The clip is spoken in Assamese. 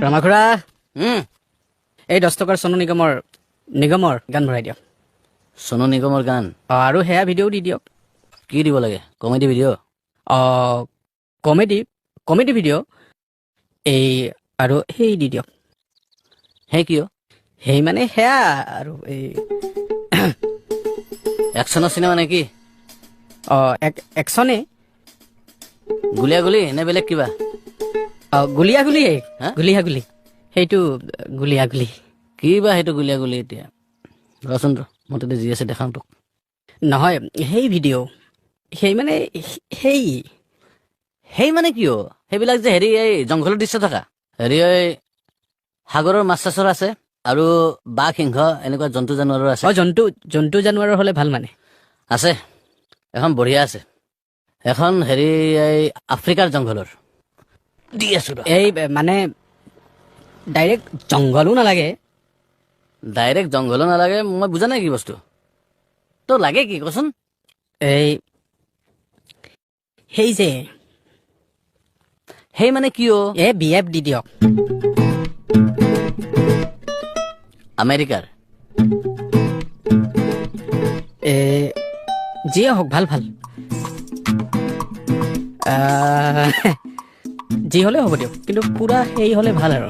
ৰমাখুৰা এই 10 টকাৰ সোনু নিগমৰ গান ভৰাই দিয়ক। সোনু নিগমৰ গান আৰু সেয়া ভিডিঅ' দি দিয়ক। কি দিব লাগে? Comedy video'? কমেডি ভিডিঅ' এই আৰু সেই দি দিয়ক। সেই কিয়? সেই মানে সেয়া আৰু এই একশ্যনৰ চিনেমা নেকি? একশ্যনে। গুলীয়াগুলি নে বেলেগ কিবা? গুলীয়াগুলি হা? গুলীয়াগুলি সেইটো গুলীয়াগুলি। কি বা সেইটো গুলীয়াগুলি এতিয়া? ৰচোন মই তাতে যি আছে দেখাওঁ তোক। নহয় সেই ভিডিঅ' সেই মানে সেই মানে কিয়? সেইবিলাক যে হেৰি এই জংঘলৰ দৃশ্য থকা হেৰি এই সাগৰৰ মাছ চাছৰ আছে আৰু বাঘ সিংহ এনেকুৱা জন্তু জানোৱাৰো আছে। জন্তু জানোৱাৰৰ হ'লে ভাল মানে আছে এখন বঢ়িয়া আছে। এখন হেৰি এই আফ্ৰিকাৰ জংঘলৰ দি আছো ৰ। এই মানে ডাইৰেক্ট জংঘলো নালাগে। ডাইৰেক্ট জংঘলো নালাগে। মই বুজা নাই কি বস্তু তোৰ লাগে কি কচোন? সেই যে সেই মানে কিয়? BF দি দিয়ক। আমেৰিকাৰ যিয়ে হওক ভাল যি হ'লে হ'ব দিয়ক, কিন্তু পুৰা সেই হ'লে ভাল আৰু